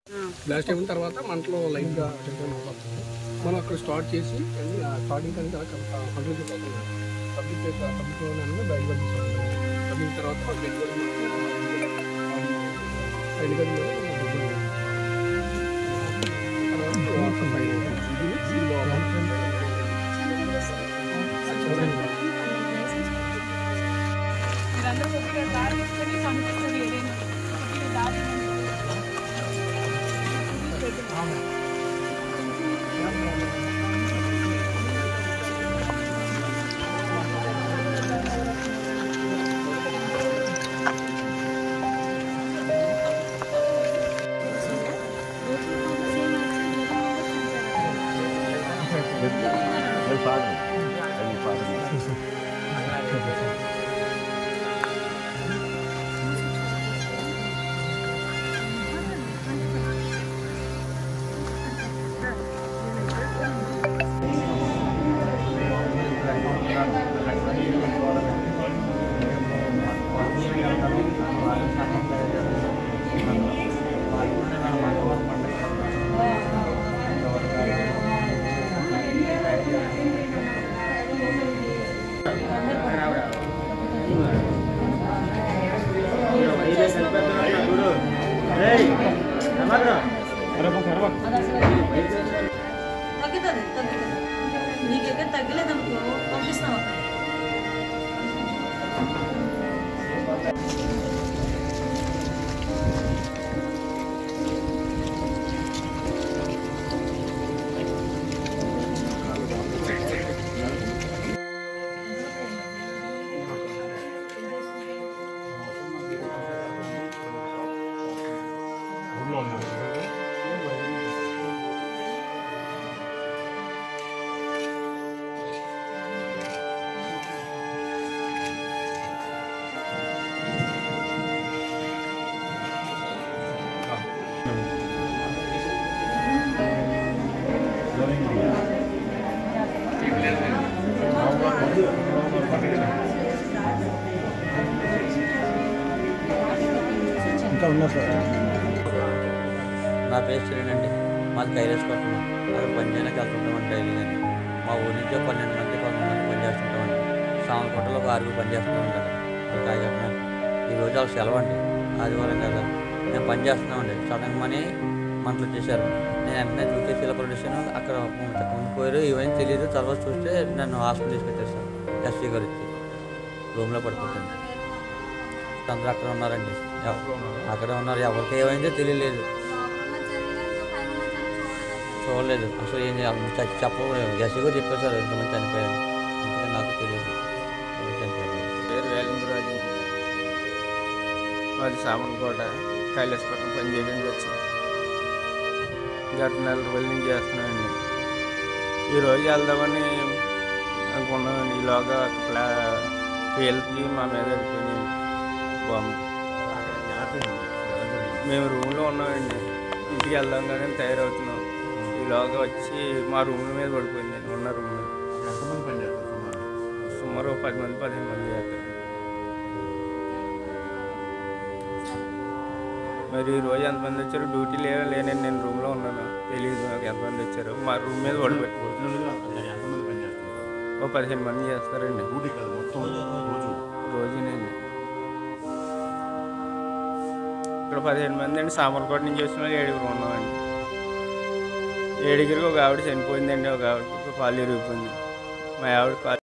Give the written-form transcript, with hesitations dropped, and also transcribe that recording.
Blast అయిన తర్వాత మంటలో లైట్గా మనం అక్కడ స్టార్ట్ చేసి స్టార్టింగ్ కానీ కంట్రోల్ చేసుకోవాలి. పబ్లిక్ బయట పంపించాలి. పబ్లిక్ తర్వాత తగ్గలేదనుకో పంపిస్తాం. నా పేరు చిరండి. మాది కైలాసపట్నం. అక్కడ పని చేయడానికి వెళ్తుంటామండి డైలీ. కానీ మా ఊరి నుంచి 12 మంది పని చేస్తుంటామండి. సామలకోటలో ఒక 6 పని చేస్తున్నామండి. అక్కడ కాయగట్టినారు. ఈరోజు వాళ్ళకి సెలవు అండి, ఆదివారం కదా. మేము పని చేస్తున్నామండి. సడన్గా మనీ మంటలు వచ్చేసారు. నేను వెంటనే చూసి ఇలా ప్రొడ్యూషన్ అక్కడ ఉండిపోయారు. ఇవన్నీ తెలియదు. తర్వాత చూస్తే నన్ను హాస్పిటల్ తీసుకొచ్చేసాను. ఎస్సీ గారు ఇచ్చి రూమ్లో పడిపోతాను. అందరూ అక్కడ ఉన్నారండి. అక్కడే ఉన్నారు. ఎవరికి ఏమైందో తెలియలేదు, చూడలేదు. అసలు ఏం చెప్పలేదు. ఎస్సీ కూడా చెప్పారు సార్ ఇంతమంది చనిపోయారు. అందుకే నాకు తెలియదు చనిపోయారు. పేరు వేలింద్రరాజు. మాది సామలకోట, కైలాసపట్నం పని చేయడానికి వచ్చాను. గత 4 రోజుల నుంచి చేస్తున్నామండి. ఈరోజు వెళ్దామని అనుకున్నామండి. ఈలోగా పేలికి మా మీద వెళ్ళిపోయింది బాంబు. మేము రూమ్లో ఉన్నామండి. ఇంటికి వెళ్దాం కానీ తయారవుతున్నాం. ఈలోగా వచ్చి మా రూమ్ మీద పడిపోయిందండి. ఉన్న రూమ్ మీద సుమారు 10 మంది 15 మంది చేస్తారు. మరి ఈరోజు ఎంతమంది వచ్చారు? డ్యూటీ లేనండి, నేను రూమ్లో ఉన్నాను. తెలియదు నాకు ఎంతమంది వచ్చారు. మా రూమ్ మీద పడిపోయి ఓ 15 మంది చేస్తారండి రోజునండి. ఇక్కడ 15 మంది అండి. సామలకోట నుంచి వచ్చిన 7 ఉన్నామండి. 7 ఒక ఆవిడ చనిపోయిందండి. ఒక ఆవిడ కాళ్ళు ఇరిగిపోయింది. మా ఆవిడ